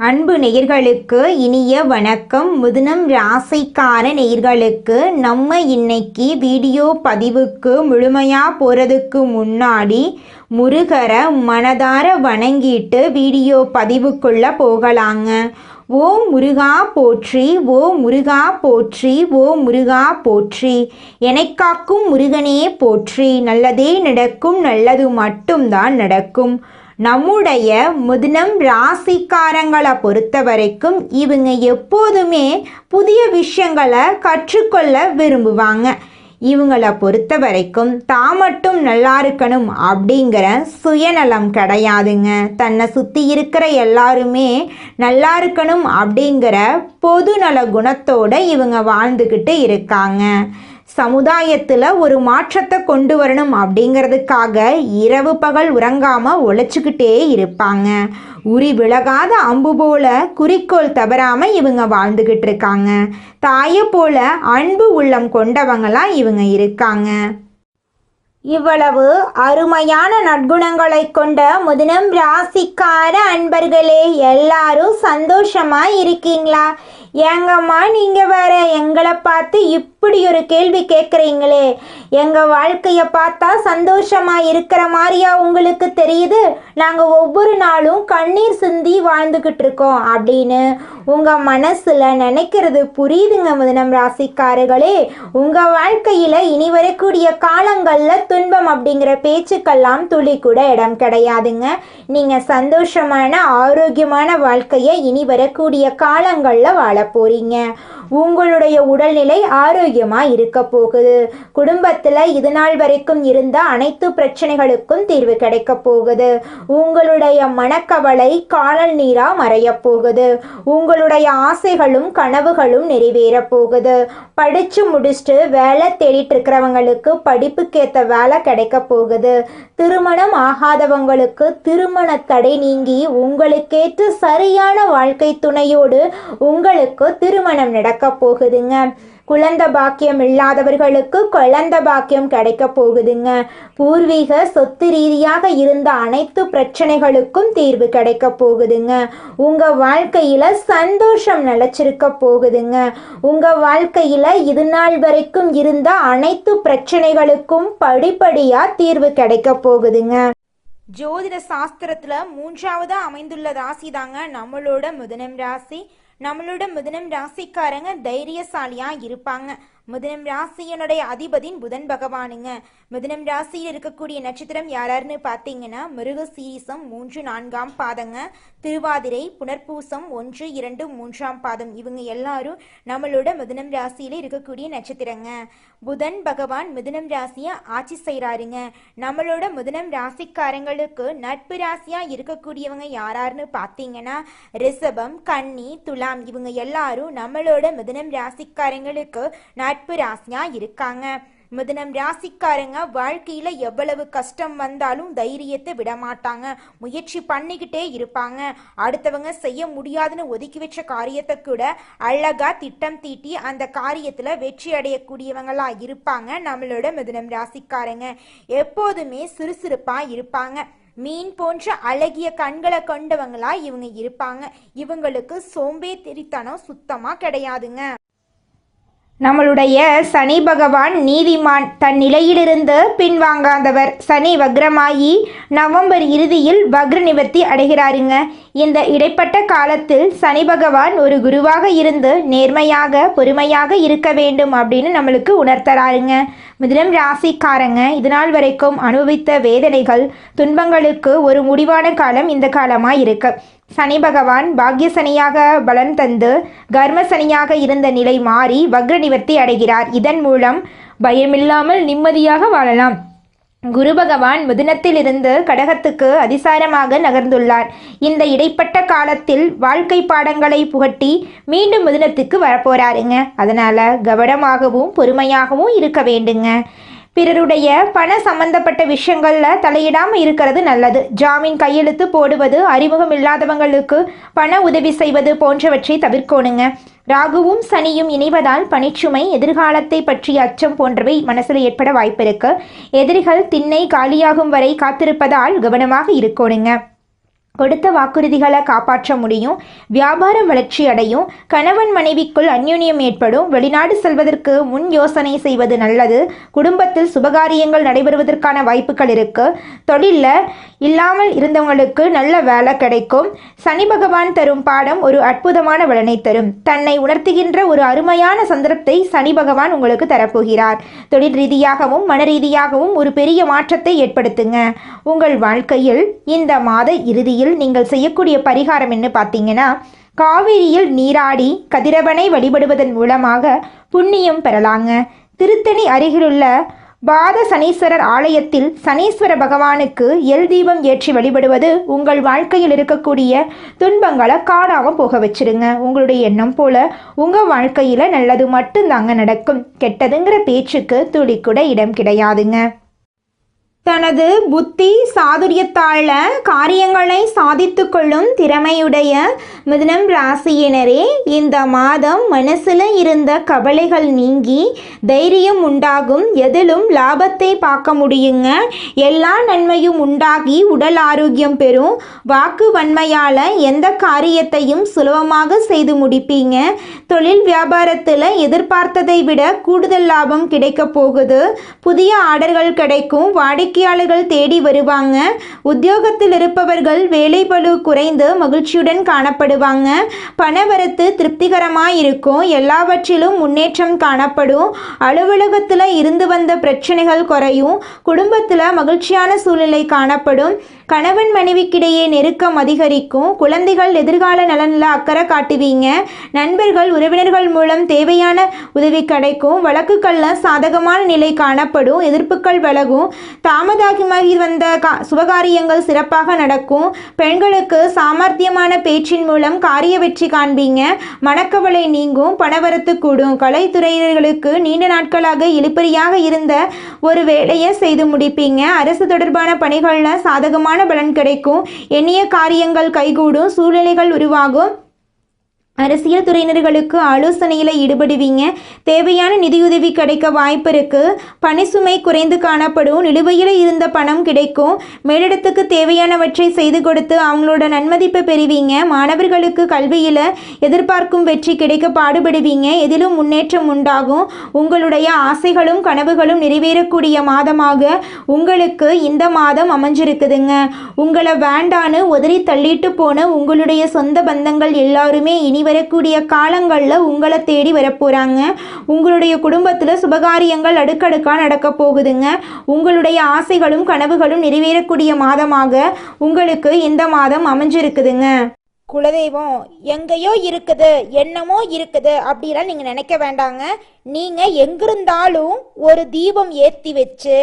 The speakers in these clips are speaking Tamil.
அன்பு நேயர்களுக்கு இனிய வணக்கம். மிதுனம் ராசிக்கார நேயர்களுக்கு நம்ம இன்னைக்கு வீடியோ பதிவுக்கு முழுமையாக போகிறதுக்கு முன்னாடி முருகரை மனதார வணங்கிட்டு வீடியோ பதிவுக்குள்ளே போகலாங்க. ஓ முருகா போற்றி, ஓ முருகா போற்றி, ஓ முருகா போற்றி, எனக்காக்கும் முருகனே போற்றி. நல்லதே நடக்கும், நல்லது மட்டும்தான் நடக்கும். நம்முடைய மிதுனம் ராசிக்காரங்களை பொறுத்த வரைக்கும் இவங்க எப்போதுமே புதிய விஷயங்களை கற்றுக்கொள்ள விரும்புவாங்க. இவங்களை பொறுத்த வரைக்கும் தான் மட்டும் நல்லா இருக்கணும் அப்படிங்கிற சுயநலம் கிடையாதுங்க. தன்னை சுற்றி இருக்கிற எல்லாருமே நல்லா இருக்கணும் அப்படிங்கிற பொதுநல குணத்தோடு இவங்க வாழ்ந்துக்கிட்டு இருக்காங்க. சமுதாயத்தில் ஒரு மாற்றத்தை கொண்டு வரணும் அப்படிங்கிறதுக்காக இரவு பகல் உறங்காமல் உழைச்சிக்கிட்டே இருப்பாங்க. உரி விலகாத அம்பு போல குறிக்கோள் தவறாமல் இவங்க வாழ்ந்துக்கிட்டு இருக்காங்க. தாயை போல அன்பு உள்ளம் கொண்டவங்களாம் இவங்க இருக்காங்க. இவ்வளவு அருமையான நற்குணங்களை கொண்ட மிதுனம் ராசிக்கார அன்பர்களே, எல்லாரும் சந்தோஷமா இருக்கீங்களா? ஏங்கம்மா நீங்கள் வேற எங்களை பார்த்து இப்படி ஒரு கேள்வி கேட்குறீங்களே, எங்கள் வாழ்க்கையை பார்த்தா சந்தோஷமாக இருக்கிற மாதிரியா உங்களுக்கு தெரியுது? நாங்கள் ஒவ்வொரு நாளும் கண்ணீர் சிந்தி வாழ்ந்துக்கிட்டு இருக்கோம் அப்படின்னு உங்கள் மனசில் நினைக்கிறது புரியுதுங்க மிதுனம் ராசிக்காரர்களே. உங்கள் வாழ்க்கையில் இனி வரக்கூடிய காலங்களில் துன்பம் அப்படிங்கிற பேச்சுக்கெல்லாம் துளி கூட இடம் கிடையாதுங்க. நீங்கள் சந்தோஷமான ஆரோக்கியமான வாழ்க்கையை இனி வரக்கூடிய காலங்களில் வாழ போறீங்க. உங்களுடைய உடல்நிலை ஆரோக்கியமாக இருக்க போகுது. குடும்பத்தில் இது நாள் வரைக்கும் இருந்த அனைத்து பிரச்சனைகளுக்கும் தீர்வு கிடைக்க போகுது. உங்களுடைய மனக்கவலை காணல் நீராக மறைய போகுது. உங்களுடைய ஆசைகளும் கனவுகளும் நிறைவேற போகுது. படித்து முடிச்சுட்டு வேலை தேடிட்டு இருக்கிறவங்களுக்கு படிப்புக்கேற்ற வேலை கிடைக்க போகுது. திருமணம் ஆகாதவங்களுக்கு திருமண தடை நீங்கி உங்களுக்கேற்ற சரியான வாழ்க்கை துணையோடு உங்களுக்கு திருமணம் நடக்க போகுதுங்க. குழந்தை பாக்கியம் இல்லாதவர்களுக்கு குழந்தை பாக்கியம் கிடைக்க போகுதுங்க. பூர்வீக சொத்து ரீதியாக இருந்த அனைத்து பிரச்சனைகளுக்கும் தீர்வு கிடைக்க போகுதுங்க. உங்க வாழ்க்கையில சந்தோஷம் நிலைச்சிருக்க போகுதுங்க. உங்க வாழ்க்கையில இது நாள் வரைக்கும் இருந்த அனைத்து பிரச்சனைகளுக்கும் படிப்படியா தீர்வு கிடைக்க போகுதுங்க. ஜோதிட சாஸ்திரத்துல 3வது அமைந்துள்ள ராசி தாங்க நம்மளோட மிதுனம் ராசி. நம்மளோட மிதுனம் ராசிக்காரங்க தைரியசாலியா இருப்பாங்க. மிதுனம் ராசியனுடைய அதிபதியின் புதன் பகவானுங்க. மிதுனம் ராசியில் இருக்கக்கூடிய நட்சத்திரம் யாராருன்னு பார்த்தீங்கன்னா மிருகசீரிசம் 3, 4ஆம் பாதங்க, திருவாதிரை, புனர்பூசம் 1, 2, 3ஆம் பாதம். இவங்க எல்லாரும் நம்மளோட மிதுனம் ராசியில இருக்கக்கூடிய நட்சத்திரங்க. புதன் பகவான் மிதுனம் ராசியை ஆட்சி செய்கிறாருங்க. நம்மளோட மிதுனம் ராசிக்காரங்களுக்கு நட்பு ராசியா இருக்கக்கூடியவங்க யாராருன்னு பார்த்தீங்கன்னா ரிஷபம், கன்னி, துலாம். இவங்க எல்லாரும் நம்மளோட மிதுனம் ராசிக்காரங்களுக்கு நட்பு ராசியா இருக்காங்க. மிதுனம் ராசிக்காரங்க வாழ்க்கையில எவ்வளவு கஷ்டம் வந்தாலும் தைரியத்தை விட மாட்டாங்க. முயற்சி பண்ணிக்கிட்டே இருப்பாங்க. அடுத்தவங்க செய்ய முடியாதுன்னு ஒதுக்கி வச்ச காரியத்தை கூட அழகா திட்டம் தீட்டி அந்த காரியத்துல வெற்றி அடையக்கூடியவங்களா இருப்பாங்க. நம்மளோட மிதுனம் ராசிக்காரங்க எப்போதுமே சுறுசுறுப்பா இருப்பாங்க. மீன் போன்ற அழகிய கண்களை கொண்டவங்களா இவங்க இருப்பாங்க. இவங்களுக்கு சோம்பேறித்தனம் சுத்தமா கிடையாதுங்க. நம்மளுடைய சனி பகவான் நீதிமான், தன் நிலையிலிருந்து பின்வாங்காதவர். சனி வக்ரமாகி நவம்பர் இறுதியில் வக்ர நிவர்த்தி அடைகிறாருங்க. இந்த இடைப்பட்ட காலத்தில் சனி பகவான் ஒரு குருவாக இருந்து நேர்மையாக பொறுமையாக இருக்க வேண்டும் அப்படின்னு நம்மளுக்கு உணர்த்தறாருங்க. மிதுனம் ராசிக்காரங்க இதனால் வரைக்கும் அனுபவித்த வேதனைகள் துன்பங்களுக்கு ஒரு முடிவான காலம் இந்த காலமாக இருக்கு. சனி பகவான் பாக்ய சனியாக பலன் தந்து கர்ம சனியாக இருந்த நிலை மாறி வக்ர நிவர்த்தி அடைகிறார். இதன் மூலம் பயமில்லாமல் நிம்மதியாக வாழலாம். குரு பகவான் மிதுனத்திலிருந்து கடகத்துக்கு அதிசாரமாக நகர்ந்துள்ளார். இந்த இடைப்பட்ட காலத்தில் வாழ்க்கை பாடங்களை புகட்டி மீண்டும் மிதுனத்துக்கு வரப்போறாருங்க. அதனால கவனமாகவும் பொறுமையாகவும் இருக்க வேண்டுங்க. பிறருடைய பண சம்பந்தப்பட்ட விஷயங்களில் தலையிடாமல் இருக்கிறது நல்லது. ஜாமீன் கையெழுத்து போடுவது, அறிமுகம் இல்லாதவங்களுக்கு பண உதவி செய்வது போன்றவற்றை தவிர்க்கணுங்க. ராகுவும் சனியும் இணைவதால் பணிச்சுமை, எதிர்காலத்தை பற்றிய அச்சம் போன்றவை மனசில் ஏற்பட வாய்ப்பு இருக்கு. எதிரிகள் திண்ணை காலியாகும் வரை காத்திருப்பதால் கவனமாக இருக்கணுங்க. கொடுத்த வாக்குறுதிகளை காப்பாற்ற முடியும். வியாபாரம் வளர்ச்சி அடையும். கணவன் மனைவிக்குள் அந்யோன்யம் ஏற்படும். வெளிநாடு செல்வதற்கு முன் யோசனை செய்வது நல்லது. குடும்பத்தில் சுபகாரியங்கள் நடைபெறுவதற்கான வாய்ப்புகள் இருக்கு. தொழிலில் இல்லாமல் இருந்தவங்களுக்கு நல்ல வேலை கிடைக்கும். சனி பகவான் தரும் பாடம் ஒரு அற்புதமான பலனை தரும். தன்னை உணர்த்துகின்ற ஒரு அருமையான சந்தர்ப்பத்தை சனி பகவான் உங்களுக்கு தரப்போகிறார். தொழில் ரீதியாகவும் மன ரீதியாகவும் ஒரு பெரிய மாற்றத்தை ஏற்படுத்துங்க. உங்கள் வாழ்க்கையில் இந்த மாத இறுதியில் நீங்கள் செய்யக்கூடிய பரிகாரம் என்ன பார்த்தீங்கன்னா, காவிரியில் நீராடி கதிரவனை வழிபடுவதன் மூலமாக புண்ணியம் பெறலாங்க. திருத்தணி அருகிலுள்ள பாத சனீஸ்வரர் ஆலயத்தில் சனீஸ்வர பகவானுக்கு எல் தீபம் ஏற்றி வழிபடுவது உங்கள் வாழ்க்கையில் இருக்கக்கூடிய துன்பங்களை காணாமல் போக வச்சிருங்க. உங்களுடைய எண்ணம் போல உங்கள் வாழ்க்கையில் நல்லது மட்டும்தாங்க நடக்கும். கெட்டதுங்கிற பேச்சுக்கு துளி கூட இடம் கிடையாதுங்க. தனது புத்தி சாதுரியத்தால் காரியங்களை சாதித்து கொள்ளும் திறமையுடைய மிதுனம் ராசியினரே, இந்த மாதம் மனசில் இருந்த கவலைகள் நீங்கி தைரியம் உண்டாகும். எதிலும் லாபத்தை பார்க்க முடியுங்க. எல்லா நன்மையும் உண்டாகி உடல் ஆரோக்கியம் பெறும். வாக்கு வன்மையால் எந்த காரியத்தையும் சுலபமாக செய்து முடிப்பீங்க. தொழில் வியாபாரத்தில் எதிர்பார்த்ததை விட கூடுதல் லாபம் கிடைக்க போகுது. புதிய ஆர்டர்கள் கிடைக்கும். வாடிக்கையாளர்கள் தேடி வருவாங்க. உத்தியோகத்தில் இருப்பவர்கள் வேலைப்பளு குறைந்து மகிழ்ச்சியுடன் காணப்படுவாங்க. பணவரத்து திருப்திகரமாக இருக்கும். எல்லாவற்றிலும் முன்னேற்றம் காணப்படும். அலுவலகத்தில் இருந்து வந்த பிரச்சனைகள் குறையும். குடும்பத்தில் மகிழ்ச்சியான சூழ்நிலை காணப்படும். கணவன் மனைவிக்கிடையே நெருக்கம் அதிகரிக்கும். குழந்தைகள் எதிர்கால நலனில் அக்கறை காட்டுவீங்க. நண்பர்கள் உறவினர்கள் மூலம் தேவையான உதவி கிடைக்கும். வழக்குகளில் சாதகமான நிலை காணப்படும். எதிர்ப்புகள் விலகும். தாமதமாகி வந்த சுபகாரியங்கள் சிறப்பாக நடக்கும். பெண்களுக்கு சாமர்த்தியமான பேச்சின் மூலம் காரிய வெற்றி காண்பீங்க. மனக்கவலை நீங்கும். பணவரத்து கூடும். கலைத்துறையினர்களுக்கு நீண்ட நாட்களாக இழுபறியாக இருந்த ஒரு வேலையை செய்து முடிப்பீங்க. அரசு தொடர்பான பணிகளில் சாதகமான பலன் கிடைக்கும். எண்ணிய காரியங்கள் கைகூடும். சூழ்நிலைகள் உருவாகும். அரசியல் துறையினர்களுக்கு ஆலோசனையில் ஈடுபடுவீங்க. தேவையான நிதியுதவி கிடைக்க வாய்ப்பு இருக்கு. பணிசுமை குறைந்து காணப்படும். நிலுவையில் இருந்த பணம் கிடைக்கும். மேலிடத்துக்கு தேவையானவற்றை செய்து கொடுத்து அவங்களோட நன்மதிப்பை பெறுவீங்க. மாணவர்களுக்கு கல்வியில் எதிர்பார்க்கும் வெற்றி கிடைக்க பாடுபடுவீங்க. எதிலும் முன்னேற்றம் உண்டாகும். உங்களுடைய ஆசைகளும் கனவுகளும் நிறைவேறக்கூடிய மாதமாக உங்களுக்கு இந்த மாதம் அமைஞ்சிருக்குதுங்க. உங்களை வேண்டான்னு உதறி தள்ளிட்டு போன உங்களுடைய சொந்த பந்தங்கள் எல்லாருமே இனி வரக்கூடிய காலங்களில் உங்களை தேடி வரப்போகிறாங்க. உங்களுடைய குடும்பத்தில் சுபகாரியங்கள் அடுக்கடுக்காக நடக்க போகுதுங்க. உங்களுடைய ஆசைகளும் கனவுகளும் நிறைவேறக்கூடிய மாதமாக உங்களுக்கு இந்த மாதம் அமைஞ்சிருக்குதுங்க. குலதெய்வம் எங்கேயோ இருக்குது, என்னமோ இருக்குது அப்படிலாம் நீங்கள் நினைக்க வேண்டாங்க. நீங்கள் எங்கிருந்தாலும் ஒரு தீபம் ஏற்றி வச்சு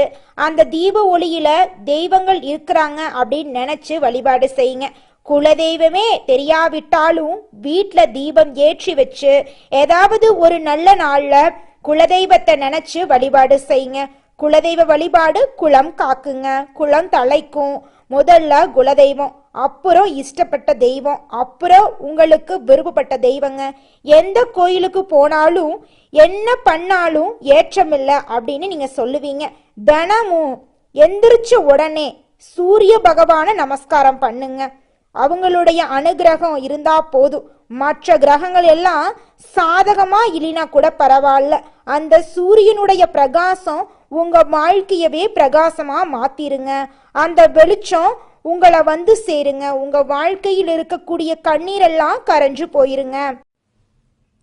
அந்த தீப ஒளியில் தெய்வங்கள் இருக்கிறாங்க அப்படின்னு நினச்சி வழிபாடு செய்யுங்க. குலதெய்வமே தெரியாவிட்டாலும் வீட்டில் தீபம் ஏற்றி வச்சு ஏதாவது ஒரு நல்ல நாளில் குலதெய்வத்தை நினச்சி வழிபாடு செய்யுங்க. குலதெய்வ வழிபாடு குலம் காக்குங்க. குலம் தலைக்கும். முதல்ல குலதெய்வம், அப்புறம் இஷ்டப்பட்ட தெய்வம், அப்புறம் உங்களுக்கு விருப்பப்பட்ட தெய்வங்க. எந்த கோயிலுக்கு போனாலும் என்ன பண்ணாலும் ஏற்றமில்லை அப்படின்னு நீங்கள் சொல்லுவீங்க. தினமும் எந்திரிச்ச உடனே சூரிய பகவானை நமஸ்காரம் பண்ணுங்க. அவங்களுடைய அனுகிரகம் இருந்தா போதும். மற்ற கிரகங்கள் எல்லாம் சாதகமா இல்லைனா கூட பரவாயில்ல. அந்த சூரியனுடைய பிரகாசம் உங்க வாழ்க்கையவே பிரகாசமா மாத்திருங்க. அந்த வெளிச்சம் உங்களை வந்து சேருங்க. உங்க வாழ்க்கையில் இருக்கக்கூடிய கண்ணீரெல்லாம் கரைஞ்சு போயிருங்க.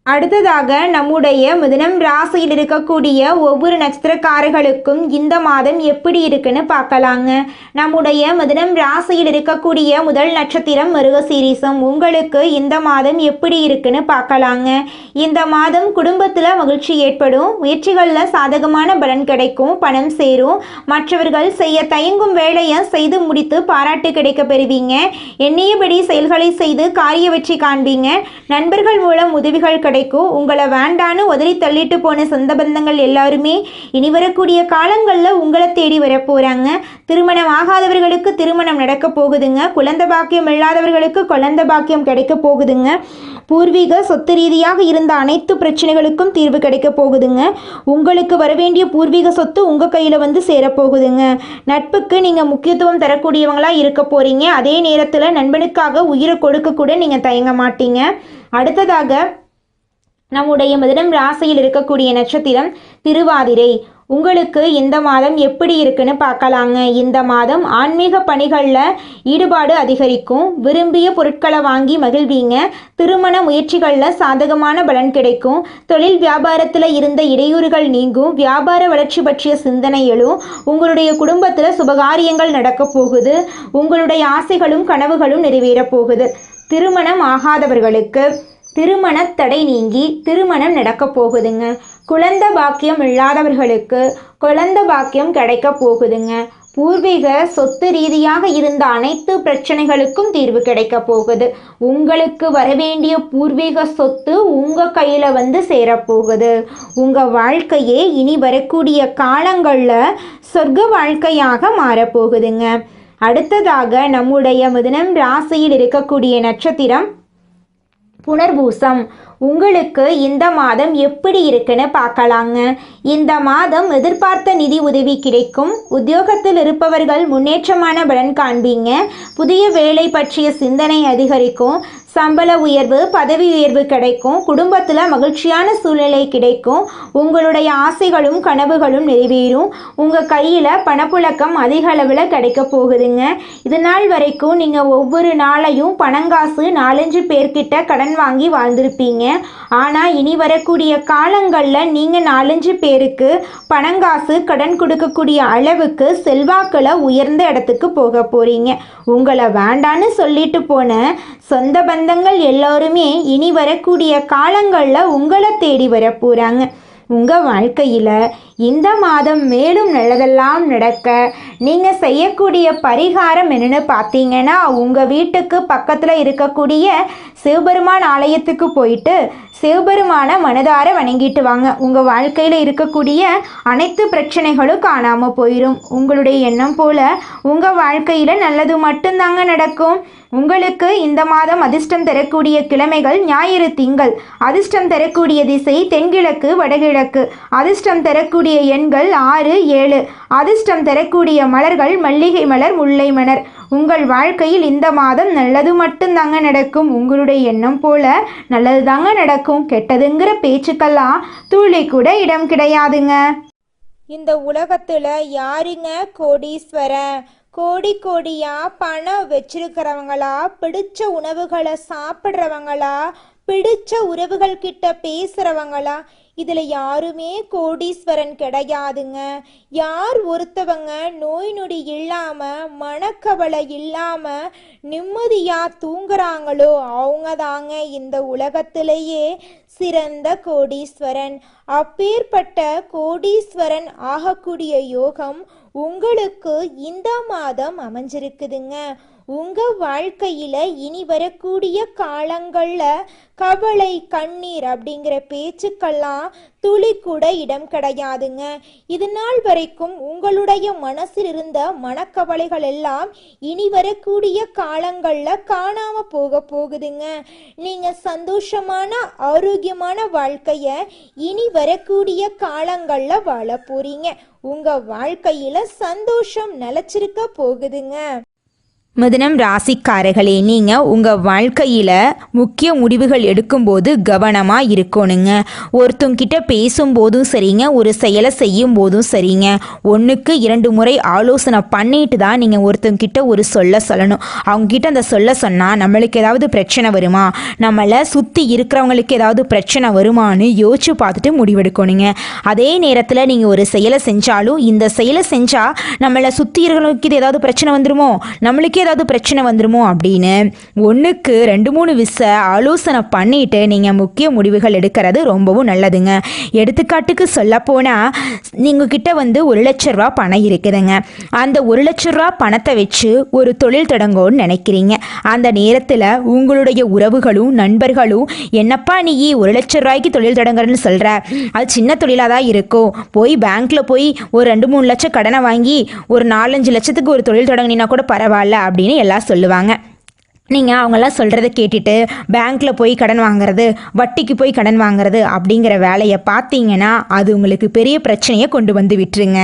அடுத்ததாக நம்முடைய மிதுனம் ராசியில் இருக்கக்கூடிய ஒவ்வொரு நட்சத்திரக்காரர்களுக்கும் இந்த மாதம் எப்படி இருக்குன்னு பார்க்கலாங்க. நம்முடைய மிதுனம் ராசியில் இருக்கக்கூடிய முதல் நட்சத்திரம் மிருகசீரிசம். உங்களுக்கு இந்த மாதம் எப்படி இருக்குன்னு பார்க்கலாங்க. இந்த மாதம் குடும்பத்தில் மகிழ்ச்சி ஏற்படும். முயற்சிகளில் சாதகமான பலன் கிடைக்கும். பணம் சேரும். மற்றவர்கள் செய்ய தயங்கும் வேலையை செய்து முடித்து பாராட்டு கிடைக்க பெறுவீங்க. எண்ணியபடி செயல்களை செய்து காரிய வெற்றி காண்பீங்க. நண்பர்கள் மூலம் உதவிகள் கிடைக்கும். உங்களை வேண்டான்னு உதறி தள்ளிட்டு போன சொந்த பந்தங்கள் எல்லாருமே இனி வரக்கூடிய காலங்களில் உங்களை தேடி வர போகிறாங்க. திருமணம் ஆகாதவர்களுக்கு திருமணம் நடக்க போகுதுங்க. குழந்தை பாக்கியம் இல்லாதவர்களுக்கு குழந்தை பாக்கியம் கிடைக்க போகுதுங்க. பூர்வீக சொத்து ரீதியாக இருந்த அனைத்து பிரச்சனைகளுக்கும் தீர்வு கிடைக்க போகுதுங்க. உங்களுக்கு வரவேண்டிய பூர்வீக சொத்து உங்கள் கையில் வந்து சேரப்போகுதுங்க. நட்புக்கு நீங்கள் முக்கியத்துவம் தரக்கூடியவங்களாக இருக்க போகிறீங்க. அதே நேரத்தில் நண்பனுக்காக உயிரை கொடுக்க கூட நீங்கள் தயங்க மாட்டீங்க. அடுத்ததாக நம்முடைய மிதுனம் ராசியில் இருக்கக்கூடிய நட்சத்திரம் திருவாதிரை. உங்களுக்கு இந்த மாதம் எப்படி இருக்குன்னு பார்க்கலாங்க. இந்த மாதம் ஆன்மீக பணிகளில் ஈடுபாடு அதிகரிக்கும். விரும்பிய பொருட்களை வாங்கி மகிழ்வீங்க. திருமண முயற்சிகளில் சாதகமான பலன் கிடைக்கும். தொழில் வியாபாரத்தில் இருந்த இடையூறுகள் நீங்கும். வியாபார வளர்ச்சி பற்றிய சிந்தனை எழும். உங்களுடைய குடும்பத்தில் சுபகாரியங்கள் நடக்க போகுது. உங்களுடைய ஆசைகளும் கனவுகளும் நிறைவேற போகுது. திருமணம் ஆகாதவர்களுக்கு திருமண தடை நீங்கி திருமணம் நடக்க போகுதுங்க. குழந்தை பாக்கியம் இல்லாதவர்களுக்கு குழந்தை பாக்கியம் கிடைக்க போகுதுங்க. பூர்வீக சொத்து ரீதியாக இருந்த அனைத்து பிரச்சனைகளுக்கும் தீர்வு கிடைக்க போகுது. உங்களுக்கு வரவேண்டிய பூர்வீக சொத்து உங்கள் கையில் வந்து சேரப்போகுது. உங்கள் வாழ்க்கையே இனி வரக்கூடிய காலங்களில் சொர்க்க வாழ்க்கையாக மாறப்போகுதுங்க. அடுத்ததாக நம்முடைய மிதுனம் ராசியில் இருக்கக்கூடிய நட்சத்திரம் புனர்பூசம். உங்களுக்கு இந்த மாதம் எப்படி இருக்குன்னு பார்க்கலாங்க. இந்த மாதம் எதிர்பார்த்த நிதி உதவி கிடைக்கும். உத்தியோகத்தில் இருப்பவர்கள் முன்னேற்றமான பலன் காண்பீங்க. புதிய வேலை பற்றிய சிந்தனை அதிகரிக்கும். சம்பள உயர்வு, பதவி உயர்வு கிடைக்கும். குடும்பத்தில் மகிழ்ச்சியான சூழ்நிலை கிடைக்கும். உங்களுடைய ஆசைகளும் கனவுகளும் நிறைவேறும். உங்கள் கையில் பணப்புழக்கம் அதிக அளவில் கிடைக்க போகுதுங்க. இது நாள் வரைக்கும் நீங்கள் ஒவ்வொரு நாளையும் பணங்காசு 4-5 பேர்கிட்ட கடன் வாங்கி வாழ்ந்திருப்பீங்க. ஆனால் இனி வரக்கூடிய காலங்களில் நீங்கள் 4-5 பேருக்கு பணங்காசு கடன் கொடுக்கக்கூடிய அளவுக்கு செல்வாக்கில் உயர்ந்த இடத்துக்கு போக போகிறீங்க. உங்களை வேண்டான்னு சொல்லிட்டு போன சொந்த பந்தங்கள் எல்லோருமே இனி வரக்கூடிய காலங்களில் உங்களை தேடி வர போகிறாங்க. உங்கள் வாழ்க்கையில் இந்த மாதம் மேலும் நல்லதெல்லாம் நடக்க நீங்கள் செய்யக்கூடிய பரிகாரம் என்னென்னு பார்த்தீங்கன்னா, உங்கள் வீட்டுக்கு பக்கத்தில் இருக்கக்கூடிய சிவபெருமான் ஆலயத்துக்கு போயிட்டு சிவபெருமான மனதார வணங்கிட்டு வாங்க. உங்கள் வாழ்க்கையில் இருக்கக்கூடிய அனைத்து பிரச்சனைகளும் காணாமல் போயிடும். உங்களுடைய எண்ணம் போல் உங்கள் வாழ்க்கையில் நல்லது மட்டும்தாங்க நடக்கும். உங்களுக்கு இந்த மாதம் அதிர்ஷ்டம் தரக்கூடிய கிழமைகள் ஞாயிறு, திங்கள். அதிர்ஷ்டம் தரக்கூடிய திசை தென்கிழக்கு, வடகிழக்கு. அதிர்ஷ்டம் தரக்கூடிய எண்கள் 6, 7. அதிர்ஷ்டம் தரக்கூடிய மலர்கள் மல்லிகை மலர், முல்லை மலர். உங்கள் வாழ்க்கையில் இந்த மாதம் நல்லது மட்டும்தாங்க நடக்கும். உங்களுடைய எண்ணம் போல நல்லது தாங்க நடக்கும். கெட்டதுங்கிற பேச்சுக்கெல்லாம் துளி கூட இடம் கிடையாதுங்க. இந்த உலகத்துல யாருங்க கோடீஸ்வரன்? கோடி கோடியா பணம் வச்சிருக்கிறவங்களா, பிடிச்ச உணவுகளை சாப்பிட்றவங்களா, பிடிச்ச உறவுகள் கிட்ட பேசுறவங்களா? இதுல யாருமே கோடீஸ்வரன் கிடையாதுங்க. யார் ஒருத்தவங்க நோய் நொடி இல்லாம மனக்கவலை இல்லாம நிம்மதியா தூங்குறாங்களோ அவங்க தாங்க இந்த உலகத்திலேயே சிறந்த கோடீஸ்வரன். அப்பேற்பட்ட கோடீஸ்வரன் ஆகக்கூடிய யோகம் உங்களுக்கு இந்த மாதம் அமைஞ்சிருக்குதுங்க. உங்க வாழ்க்கையில இனி வரக்கூடிய காலங்கள்ல கவலை, கண்ணீர் அப்படிங்கிற பேச்சுக்கெல்லாம் துளி கூட இடம் கிடையாதுங்க. இது நாள் வரைக்கும் உங்களுடைய மனசில் இருந்த மனக்கவலைகள் எல்லாம் இனி வரக்கூடிய காலங்கள்ல காணாம போக போகுதுங்க. நீங்க சந்தோஷமான ஆரோக்கியமான வாழ்க்கைய இனி வரக்கூடிய காலங்கள்ல வாழ போறீங்க. உங்க வாழ்க்கையில சந்தோஷம் நிலைச்சிருக்க போகுதுங்க. மிதுனம் ராசிக்காரர்களே, நீங்கள் உங்கள் வாழ்க்கையில் முக்கிய முடிவுகள் எடுக்கும்போது கவனமாக இருக்கணுங்க. ஒருத்தங்கிட்ட பேசும்போதும் சரிங்க, ஒரு செயலை செய்யும் போதும் சரிங்க, 1க்கு 2 முறை ஆலோசனை பண்ணிட்டு தான் நீங்கள் ஒருத்தங்கிட்ட ஒரு சொல்லணும். அவங்கக்கிட்ட அந்த சொன்னால் நம்மளுக்கு ஏதாவது பிரச்சனை வருமா, நம்மளை சுற்றி இருக்கிறவங்களுக்கு ஏதாவது பிரச்சனை வருமானு யோசிச்சு பார்த்துட்டு முடிவெடுக்கணுங்க. அதே நேரத்தில் நீங்கள் ஒரு செயலை செஞ்சாலும் இந்த செயலை செஞ்சால் நம்மளை சுற்றி இருக்கிறவங்களுக்கு ஏதாவது பிரச்சனை வந்துருமோ, நம்மளுக்கே ஏதாவது பிரச்சனை வந்துருமோ அப்படின்னு 1க்கு 2-3 ஆலோசனை பண்ணிட்டு நீங்கள் முக்கிய முடிவுகள் எடுக்கிறது ரொம்பவும் நல்லதுங்க. எடுத்துக்காட்டுக்கு சொல்லப்போனால் நீங்கள் கிட்ட வந்து 1 லட்ச ரூபா பணம் இருக்குதுங்க. அந்த 1 லட்ச ரூபா பணத்தை வச்சு ஒரு தொழில் தொடங்கணும்னு நினைக்கிறீங்க. அந்த நேரத்தில் உங்களுடைய உறவுகளும் நண்பர்களும் என்னப்பா நீ 1 லட்ச ரூபாய்க்கு தொழில் தொடங்குறன்னு சொல்கிற, அது சின்ன தொழிலாக தான் இருக்கும், போய் பேங்க்கில் போய் ஒரு 2-3 லட்சம் கடனை வாங்கி ஒரு 4-5 லட்சத்துக்கு ஒரு தொழில் தொடங்கினா கூட பரவாயில்ல அப்படின்னு எல்லாம் சொல்லுவாங்க. நீங்கள் அவங்கெல்லாம் சொல்கிறத கேட்டுட்டு பேங்க்கில் போய் கடன் வாங்குறது, வட்டிக்கு போய் கடன் வாங்குறது அப்படிங்கிற வேலையை பார்த்தீங்கன்னா அது உங்களுக்கு பெரிய பிரச்சனையை கொண்டு வந்து விட்டுருங்க.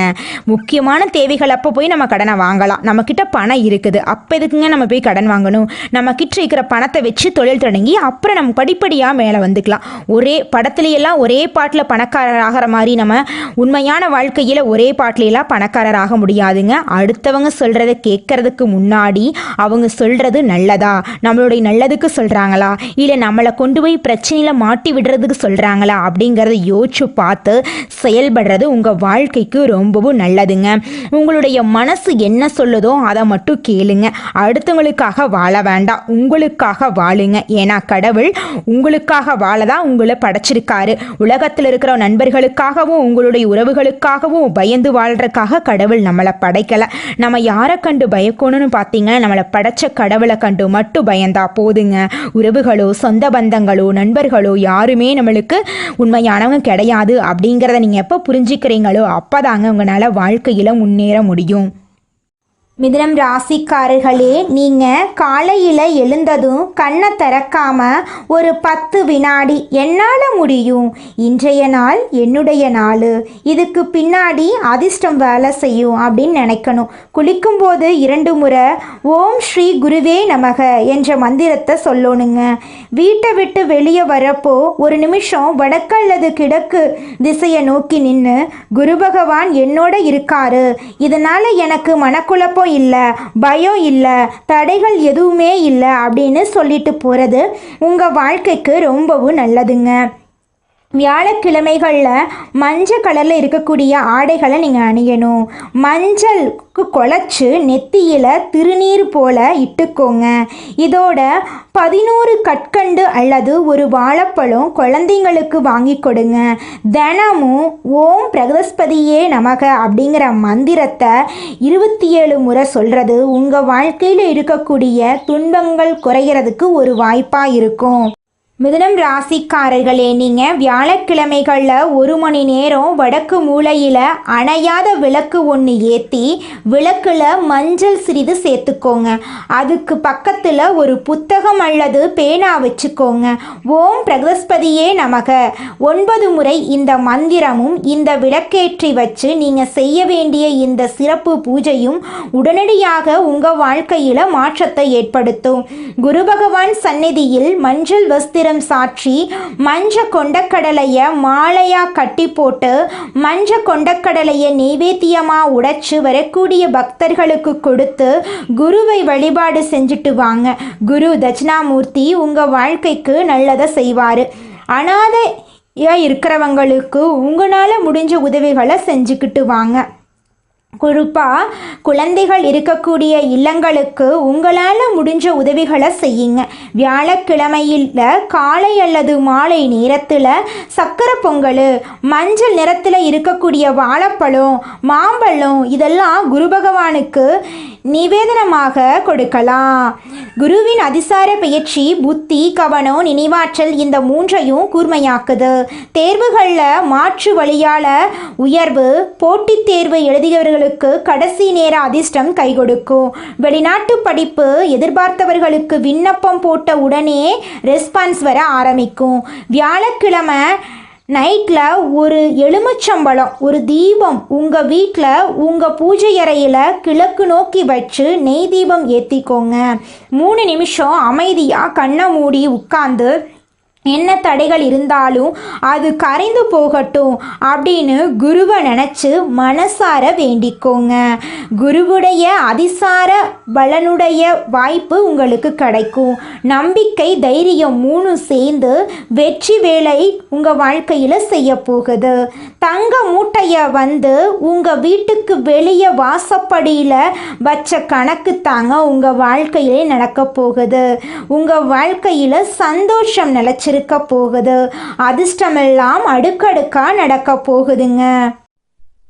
முக்கியமான தேவைகள் அப்போ போய் நம்ம கடனை வாங்கலாம். நம்மக்கிட்ட பணம் இருக்குது, அப்போ எதுக்குங்க நம்ம போய் கடன் வாங்கணும்? நம்மக்கிட்ட இருக்கிற பணத்தை வச்சு தொழில் தொடங்கி அப்புறம் நம்ம படிப்படியாக மேலே வந்துக்கலாம். ஒரே படத்துலையெல்லாம் ஒரே பாட்டில் பணக்காரர் ஆகிற மாதிரி நம்ம உண்மையான வாழ்க்கையில் ஒரே பாட்டிலையெல்லாம் பணக்காரர் ஆக முடியாதுங்க. அடுத்தவங்க சொல்கிறத கேட்கறதுக்கு முன்னாடி அவங்க சொல்கிறது நல்லதா, நம்மளுடைய நல்லதுக்கு சொல்கிறாங்களா இல்லை நம்மளை கொண்டு போய் பிரச்சனையில் மாட்டி விடுறதுக்கு சொல்கிறாங்களா அப்படிங்கிறத யோசிச்சு பார்த்து செயல்படுறது உங்கள் வாழ்க்கைக்கு ரொம்பவும் நல்லதுங்க. உங்களுடைய மனசு என்ன சொல்லுதோ அதை மட்டும் கேளுங்க. அடுத்தவங்களுக்காக வாழ வேண்டாம், உங்களுக்காக வாழுங்க. ஏன்னா கடவுள் உங்களுக்காக வாழ தான் உங்களை படைச்சிருக்காரு. உலகத்தில் இருக்கிற நண்பர்களுக்காகவும் உங்களுடைய உறவுகளுக்காகவும் பயந்து வாழ்றதுக்காக கடவுள் நம்மளை படைக்கலை. நம்ம யாரை கண்டு பயக்கணும்னு பார்த்தீங்கன்னா நம்மளை படைச்ச கடவுளை கண்டு மட்டும் பயந்தா போதுங்க. உறவுகளோ சொந்த பந்தங்களோ நண்பர்களோ யாருமே நம்மளுக்கு உண்மையானவங்க கிடையாது அப்படிங்கிறத நீங்கள் எப்போ புரிஞ்சுக்கிறீங்களோ அப்போதாங்க உங்களால் வாழ்க்கையில் முன்னேற முடியும். மிதுனம் ராசிக்காரர்களே, நீங்கள் காலையில் எழுந்ததும் கண்ணை திறக்காமல் ஒரு 10 வினாடி என்னால் முடியும், இன்றைய நாள் என்னுடைய நாள், இதுக்கு பின்னாடி அதிர்ஷ்டம் வேலை செய்யும் அப்படின்னு நினைக்கணும். குளிக்கும்போது 2 முறை ஓம் ஸ்ரீ குருவே நமக என்ற மந்திரத்தை சொல்லணுங்க. வீட்டை விட்டு வெளியே வரப்போ 1 நிமிஷம் வடக்கு அல்லது கிழக்கு திசையை நோக்கி நின்று குரு பகவான் என்னோட இருக்காரு, இதனால் எனக்கு மனக்குழப்பம் இல்லை, பயம் இல்லை, தடைகள் எதுவுமே இல்லை அப்படின்னு சொல்லிட்டு போகிறது உங்கள் வாழ்க்கைக்கு ரொம்பவும் நல்லதுங்க. வியாழக்கிழமைகளில் மஞ்சள் கலரில் இருக்கக்கூடிய ஆடைகளை நீங்கள் அணியணும். மஞ்சளுக்கு குழச்சி நெத்தியில் திருநீர் போல இட்டுக்கோங்க. இதோட 11 கற்கண்டு அல்லது ஒரு வாழைப்பழம் குழந்தைங்களுக்கு வாங்கி கொடுங்க. தினமும் ஓம் பிரகஸ்பதியே நமக அப்படிங்கிற மந்திரத்தை 27 முறை சொல்கிறது உங்கள் வாழ்க்கையில் இருக்கக்கூடிய துன்பங்கள் குறைகிறதுக்கு ஒரு வாய்ப்பாக இருக்கும். மிதுனம் ராசிக்காரர்களே, நீங்கள் வியாழக்கிழமைகளில் 1 மணி நேரம் வடக்கு மூலையில் அணையாத விளக்கு ஒன்று ஏற்றி விளக்கில் மஞ்சள் சிறிது சேர்த்துக்கோங்க. அதுக்கு பக்கத்தில் ஒரு புத்தகம் அல்லது பேனா வச்சுக்கோங்க. ஓம் பிரகஸ்பதியே நமக 9 முறை இந்த மந்திரமும் இந்த விளக்கேற்றி வச்சு நீங்கள் செய்ய வேண்டிய இந்த சிறப்பு பூஜையும் உடனடியாக உங்கள் வாழ்க்கையில் மாற்றத்தை ஏற்படுத்தும். குரு பகவான் சந்நிதியில் மஞ்சள் வஸ்திரம் சாட்சி மஞ்ச கொண்டக்கடலையை மாலையா கட்டி போட்டு மஞ்ச கொண்டக்கடலையை நெய்வேத்தியமா உடைச்சு வரக்கூடிய பக்தர்களுக்கு கொடுத்து குருவை வழிபாடு செஞ்சுட்டு வாங்க. குரு தட்சிணாமூர்த்தி உங்க வாழ்க்கைக்கு நல்லதை செய்வாரு. அனாதையா இருக்கிறவங்களுக்கு உங்களால முடிஞ்ச உதவிகளை செஞ்சுக்கிட்டு வாங்க. குறிப்பாக குழந்தைகள் இருக்கக்கூடிய இல்லங்களுக்கு உங்களால் முடிஞ்ச உதவிகளை செய்யுங்க. வியாழக்கிழமையில் காலை அல்லது மாலை நேரத்தில் சக்கரை பொங்கல், மஞ்சள் நிறத்தில் இருக்கக்கூடிய வாழைப்பழம், மாம்பழம் இதெல்லாம் குரு பகவானுக்கு நிவேதனமாக கொடுக்கலாம். குருவின் அதிசார பயிற்சி புத்தி, கவனம், நினைவாற்றல் இந்த 3ஐயும் கூர்மையாக்குது. தேர்வுகளில் மாற்று வழியால் உயர்வு, போட்டித் தேர்வு எழுதியவர்களுக்கு கடைசி நேர அதிர்ஷ்டம் கை கொடுக்கும். வெளிநாட்டு படிப்பு எதிர்பார்த்தவர்களுக்கு விண்ணப்பம் போட்ட உடனே ரெஸ்பான்ஸ் வர ஆரம்பிக்கும். வியாழக்கிழமை நைட்டில் ஒரு எலுமிச்சம்பழம், ஒரு தீபம் உங்கள் வீட்டில் உங்கள் பூஜை அறையில் கிழக்கு நோக்கி வச்சு நெய் தீபம் ஏற்றிக்கோங்க. 3 நிமிஷம் அமைதியாக கண்ணை மூடி உட்கார்ந்து என்ன தடைகள் இருந்தாலும் அது கரைந்து போகட்டும் அப்படின்னு குருவை நினச்சி மனசார வேண்டிக்கோங்க. குருவுடைய அதிசார பலனுடைய வாய்ப்பு உங்களுக்கு கிடைக்கும். நம்பிக்கை, தைரியம் 3 சேர்ந்து வெற்றி வேலை உங்கள் வாழ்க்கையில் செய்ய போகுது. தங்க மூட்டையை உங்கள் வீட்டுக்கு வெளியே வாசப்படியில் வச்ச கணக்கு தாங்க உங்கள் வாழ்க்கையிலே நடக்க போகுது. உங்கள் வாழ்க்கையில் சந்தோஷம் நிலச்சி இருக்க போகுது. அதிர்ஷ்டமெல்லாம் அடுக்கடுக்கா நடக்க போகுதுங்க.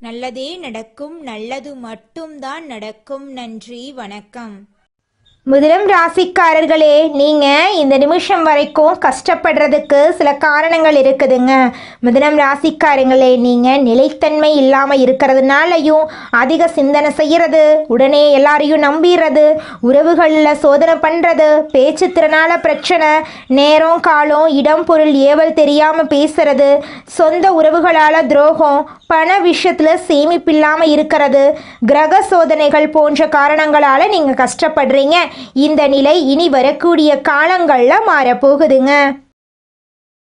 நல்லதே நடக்கும், நல்லது மட்டும்தான் நடக்கும். நன்றி, வணக்கம். மிதுனம் ராசிக்காரர்களே, நீங்கள் இந்த நிமிஷம் வரைக்கும் கஷ்டப்படுறதுக்கு சில காரணங்கள் இருக்குதுங்க. மிதுனம் ராசிக்காரங்களே, நீங்கள் நிலைத்தன்மை இல்லாமல் இருக்கிறதுனாலையும், அதிக சிந்தனை செய்கிறது, உடனே எல்லாரையும் நம்பிடுறது, உறவுகளில் சோதனை பண்ணுறது, பேச்சு திறனால பிரச்சனை, நேரம் காலம் இடம் பொருள் ஏவல் தெரியாமல் பேசுறது, சொந்த உறவுகளால் துரோகம், பண விஷயத்தில் சேமிப்பில்லாமல் இருக்கிறது, கிரக சோதனைகள் போன்ற காரணங்களால் நீங்கள் கஷ்டப்படுறீங்க. இந்த நிலை இனி வரக்கூடிய காலங்களில் மாறப்போகுதுங்க.